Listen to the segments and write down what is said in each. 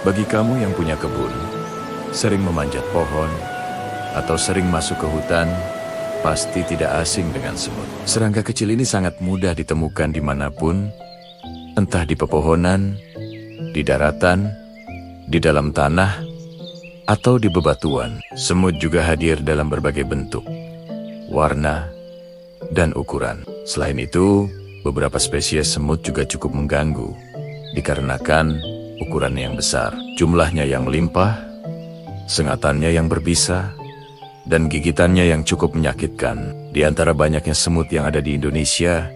Bagi kamu yang punya kebun, sering memanjat pohon, atau sering masuk ke hutan, pasti tidak asing dengan semut. Serangga kecil ini sangat mudah ditemukan dimanapun, entah di pepohonan, di daratan, di dalam tanah, atau di bebatuan. Semut juga hadir dalam berbagai bentuk, warna, dan ukuran. Selain itu, beberapa spesies semut juga cukup mengganggu, dikarenakan ukurannya yang besar, jumlahnya yang melimpah, sengatannya yang berbisa, dan gigitannya yang cukup menyakitkan. Di antara banyaknya semut yang ada di Indonesia,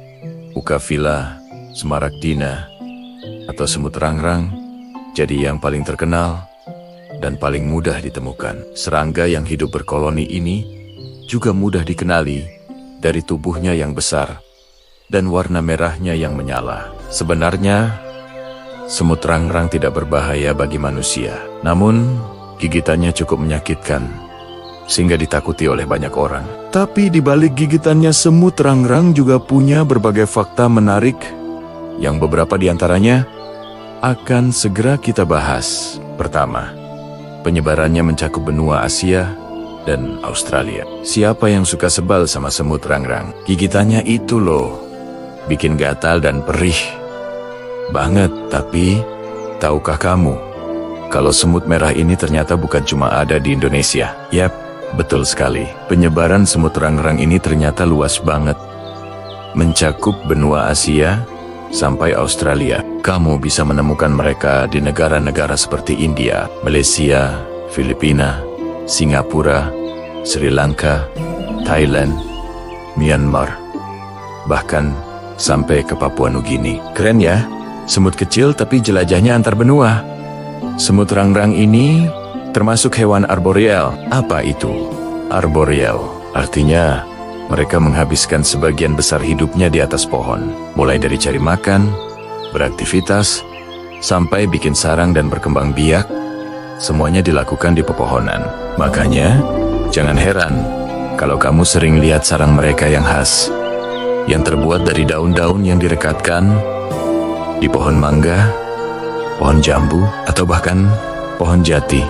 Ucavilla, Smaragdina, atau semut rangrang jadi yang paling terkenal dan paling mudah ditemukan. Serangga yang hidup berkoloni ini juga mudah dikenali dari tubuhnya yang besar dan warna merahnya yang menyala. Sebenarnya, semut rangrang tidak berbahaya bagi manusia. Namun, gigitannya cukup menyakitkan, sehingga ditakuti oleh banyak orang. Tapi di balik gigitannya, semut rangrang juga punya berbagai fakta menarik, yang beberapa di antaranya akan segera kita bahas. Pertama, penyebarannya mencakup benua Asia dan Australia. Siapa yang suka sebal sama semut rangrang? Gigitannya itu loh, bikin gatal dan perih banget. Tapi, tahukah kamu, kalau semut merah ini ternyata bukan cuma ada di Indonesia? Yap, betul sekali. Penyebaran semut rangrang ini ternyata luas banget. Mencakup benua Asia sampai Australia. Kamu bisa menemukan mereka di negara-negara seperti India, Malaysia, Filipina, Singapura, Sri Lanka, Thailand, Myanmar, bahkan sampai ke Papua Nugini. Keren ya? Semut kecil tapi jelajahnya antar benua. Semut rangrang ini termasuk hewan arboreal. Apa itu? Arboreal artinya mereka menghabiskan sebagian besar hidupnya di atas pohon. Mulai dari cari makan, beraktivitas, sampai bikin sarang dan berkembang biak, semuanya dilakukan di pepohonan. Makanya, jangan heran kalau kamu sering lihat sarang mereka yang khas, yang terbuat dari daun-daun yang direkatkan di pohon mangga, pohon jambu, atau bahkan pohon jati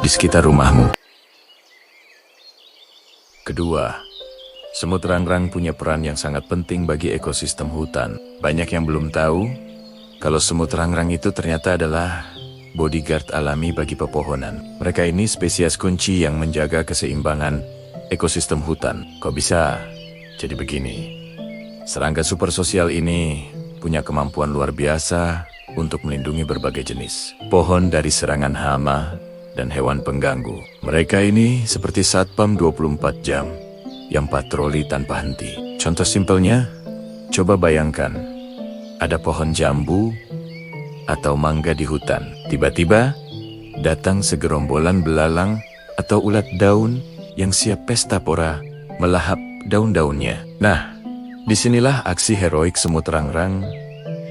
di sekitar rumahmu. Kedua, semut rangrang punya peran yang sangat penting bagi ekosistem hutan. Banyak yang belum tahu kalau semut rangrang itu ternyata adalah bodyguard alami bagi pepohonan. Mereka ini spesies kunci yang menjaga keseimbangan ekosistem hutan. Kok bisa jadi begini? Serangga super sosial ini punya kemampuan luar biasa untuk melindungi berbagai jenis pohon dari serangan hama dan hewan pengganggu. Mereka ini seperti satpam 24 jam yang patroli tanpa henti. Contoh simpelnya, coba bayangkan ada pohon jambu atau mangga di hutan. Tiba-tiba datang segerombolan belalang atau ulat daun yang siap pesta pora melahap daun-daunnya. Nah, disinilah aksi heroik semut rangrang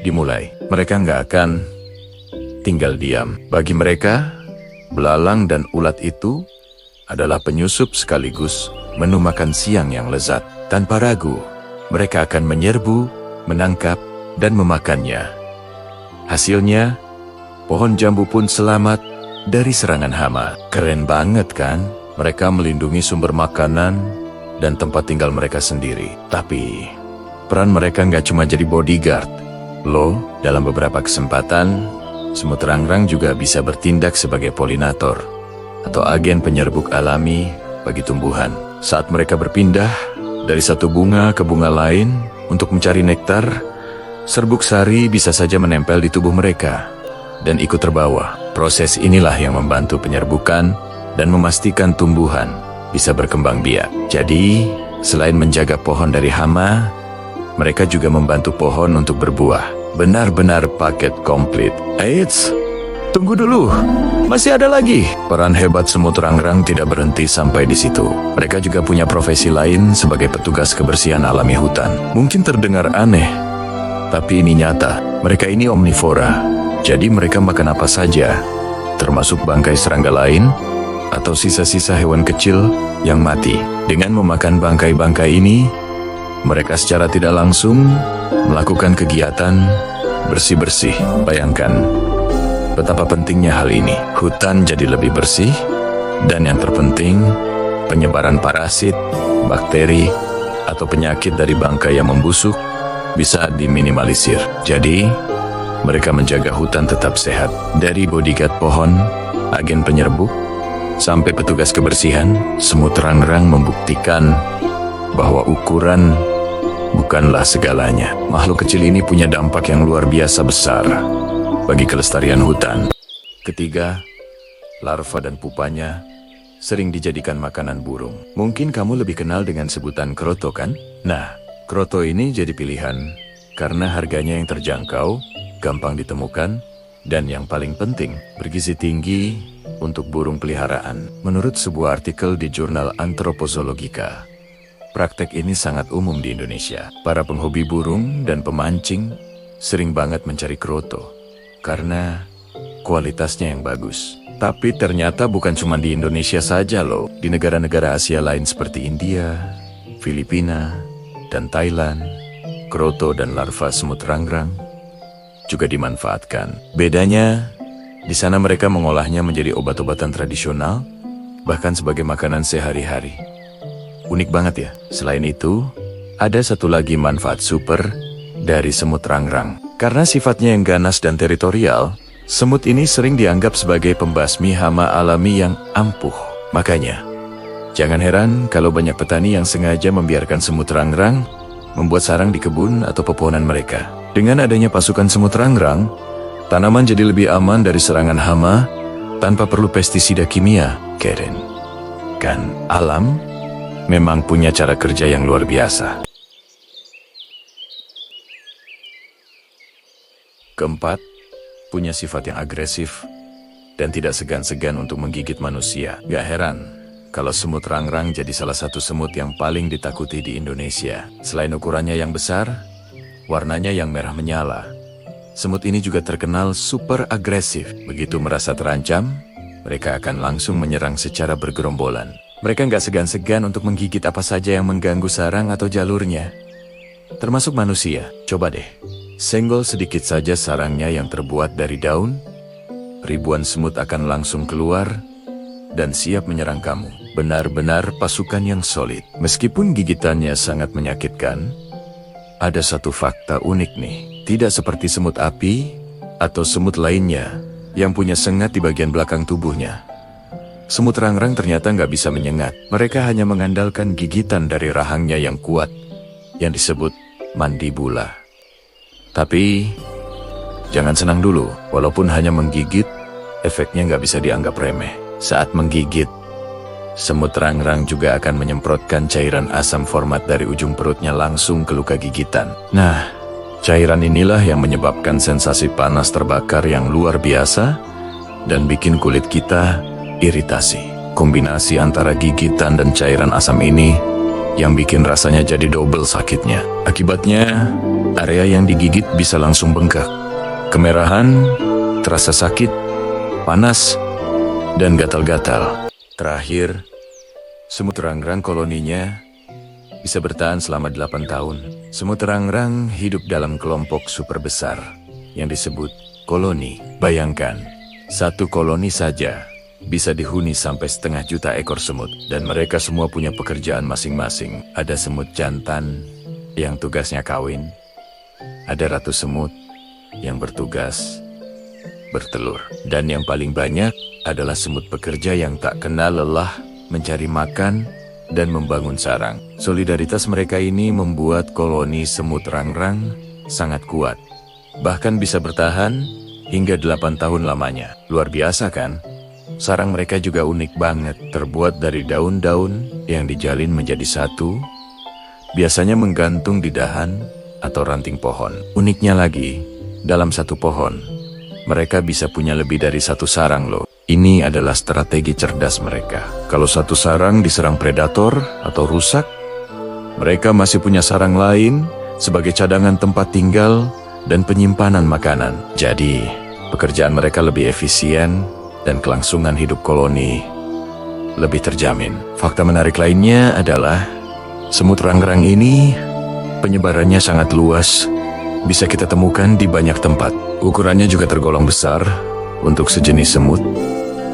dimulai. Mereka nggak akan tinggal diam. Bagi mereka, belalang dan ulat itu adalah penyusup sekaligus menu makan siang yang lezat. Tanpa ragu, mereka akan menyerbu, menangkap, dan memakannya. Hasilnya, pohon jambu pun selamat dari serangan hama. Keren banget kan? Mereka melindungi sumber makanan dan tempat tinggal mereka sendiri. Tapi, peran mereka nggak cuma jadi bodyguard. Loh, dalam beberapa kesempatan, semut rangrang juga bisa bertindak sebagai polinator atau agen penyerbuk alami bagi tumbuhan. Saat mereka berpindah dari satu bunga ke bunga lain untuk mencari nektar, serbuk sari bisa saja menempel di tubuh mereka dan ikut terbawa. Proses inilah yang membantu penyerbukan dan memastikan tumbuhan bisa berkembang biak. Jadi, selain menjaga pohon dari hama, mereka juga membantu pohon untuk berbuah. Benar-benar paket komplit. Eits, tunggu dulu, masih ada lagi. Peran hebat semut rangrang tidak berhenti sampai di situ. Mereka juga punya profesi lain sebagai petugas kebersihan alami hutan. Mungkin terdengar aneh, tapi ini nyata. Mereka ini omnivora, jadi mereka makan apa saja, termasuk bangkai serangga lain atau sisa-sisa hewan kecil yang mati. Dengan memakan bangkai-bangkai ini, mereka secara tidak langsung melakukan kegiatan bersih-bersih. Bayangkan, betapa pentingnya hal ini. Hutan jadi lebih bersih, dan yang terpenting, penyebaran parasit, bakteri, atau penyakit dari bangkai yang membusuk bisa diminimalisir. Jadi, mereka menjaga hutan tetap sehat. Dari bodyguard pohon, agen penyerbuk, sampai petugas kebersihan, semut rangrang membuktikan bahwa ukuran bukanlah segalanya. Makhluk kecil ini punya dampak yang luar biasa besar bagi kelestarian hutan. Ketiga, larva dan pupanya sering dijadikan makanan burung. Mungkin kamu lebih kenal dengan sebutan kroto, kan? Nah, kroto ini jadi pilihan karena harganya yang terjangkau, gampang ditemukan, dan yang paling penting, bergizi tinggi untuk burung peliharaan. Menurut sebuah artikel di jurnal Anthropozologika, praktek ini sangat umum di Indonesia. Para penghobi burung dan pemancing sering banget mencari kroto karena kualitasnya yang bagus. Tapi ternyata bukan cuma di Indonesia saja loh. Di negara-negara Asia lain seperti India, Filipina, dan Thailand, kroto dan larva semut rangrang juga dimanfaatkan. Bedanya, di sana mereka mengolahnya menjadi obat-obatan tradisional, bahkan sebagai makanan sehari-hari. Unik banget ya. Selain itu, ada satu lagi manfaat super dari semut rangrang. Karena sifatnya yang ganas dan teritorial, semut ini sering dianggap sebagai pembasmi hama alami yang ampuh. Makanya, jangan heran kalau banyak petani yang sengaja membiarkan semut rangrang membuat sarang di kebun atau pepohonan mereka. Dengan adanya pasukan semut rangrang, tanaman jadi lebih aman dari serangan hama tanpa perlu pestisida kimia. Keren. Kan alam memang punya cara kerja yang luar biasa. Keempat, punya sifat yang agresif dan tidak segan-segan untuk menggigit manusia. Gak heran kalau semut rangrang jadi salah satu semut yang paling ditakuti di Indonesia. Selain ukurannya yang besar, warnanya yang merah menyala, semut ini juga terkenal super agresif. Begitu merasa terancam, mereka akan langsung menyerang secara bergerombolan. Mereka nggak segan-segan untuk menggigit apa saja yang mengganggu sarang atau jalurnya, termasuk manusia. Coba deh, senggol sedikit saja sarangnya yang terbuat dari daun, ribuan semut akan langsung keluar dan siap menyerang kamu. Benar-benar pasukan yang solid. Meskipun gigitannya sangat menyakitkan, ada satu fakta unik nih. Tidak seperti semut api atau semut lainnya yang punya sengat di bagian belakang tubuhnya. Semut rangrang ternyata nggak bisa menyengat. Mereka hanya mengandalkan gigitan dari rahangnya yang kuat, yang disebut mandibula. Tapi, jangan senang dulu. Walaupun hanya menggigit, efeknya nggak bisa dianggap remeh. Saat menggigit, semut rangrang juga akan menyemprotkan cairan asam format dari ujung perutnya langsung ke luka gigitan. Nah, cairan inilah yang menyebabkan sensasi panas terbakar yang luar biasa dan bikin kulit kita iritasi. Kombinasi antara gigitan dan cairan asam ini yang bikin rasanya jadi double sakitnya. Akibatnya, area yang digigit bisa langsung bengkak. Kemerahan, terasa sakit, panas, dan gatal-gatal. Terakhir, semut rangrang koloninya bisa bertahan selama 8 tahun. Semut rangrang hidup dalam kelompok super besar yang disebut koloni. Bayangkan, satu koloni saja bisa dihuni sampai 1,5 juta ekor semut. Dan mereka semua punya pekerjaan masing-masing. Ada semut jantan yang tugasnya kawin. Ada ratu semut yang bertugas bertelur. Dan yang paling banyak adalah semut pekerja yang tak kenal lelah mencari makan dan membangun sarang. Solidaritas mereka ini membuat koloni semut rangrang sangat kuat. Bahkan bisa bertahan hingga 8 tahun lamanya. Luar biasa kan? Sarang mereka juga unik banget, terbuat dari daun-daun yang dijalin menjadi satu, biasanya menggantung di dahan atau ranting pohon. Uniknya lagi, dalam satu pohon, mereka bisa punya lebih dari satu sarang loh. Ini adalah strategi cerdas mereka. Kalau satu sarang diserang predator atau rusak, mereka masih punya sarang lain sebagai cadangan tempat tinggal dan penyimpanan makanan. Jadi, pekerjaan mereka lebih efisien dan kelangsungan hidup koloni lebih terjamin. Fakta menarik lainnya adalah semut rangrang ini penyebarannya sangat luas, bisa kita temukan di banyak tempat. Ukurannya juga tergolong besar, untuk sejenis semut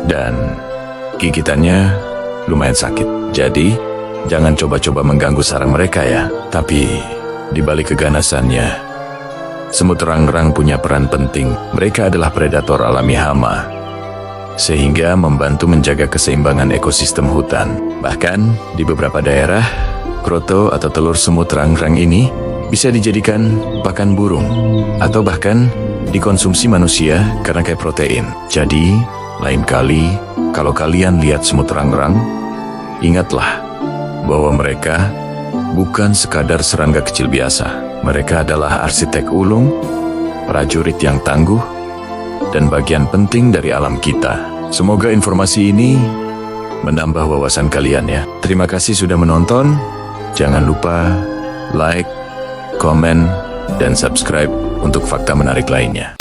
dan gigitannya lumayan sakit. Jadi, jangan coba-coba mengganggu sarang mereka ya. Tapi, di balik keganasannya, semut rangrang punya peran penting. Mereka adalah predator alami hama, sehingga membantu menjaga keseimbangan ekosistem hutan. Bahkan, di beberapa daerah, kroto atau telur semut rangrang ini bisa dijadikan pakan burung, atau bahkan dikonsumsi manusia karena kayak protein. Jadi, lain kali kalau kalian lihat semut rangrang, ingatlah bahwa mereka bukan sekadar serangga kecil biasa. Mereka adalah arsitek ulung, prajurit yang tangguh, dan bagian penting dari alam kita. Semoga informasi ini menambah wawasan kalian ya. Terima kasih sudah menonton. Jangan lupa like, komen, dan subscribe untuk fakta menarik lainnya.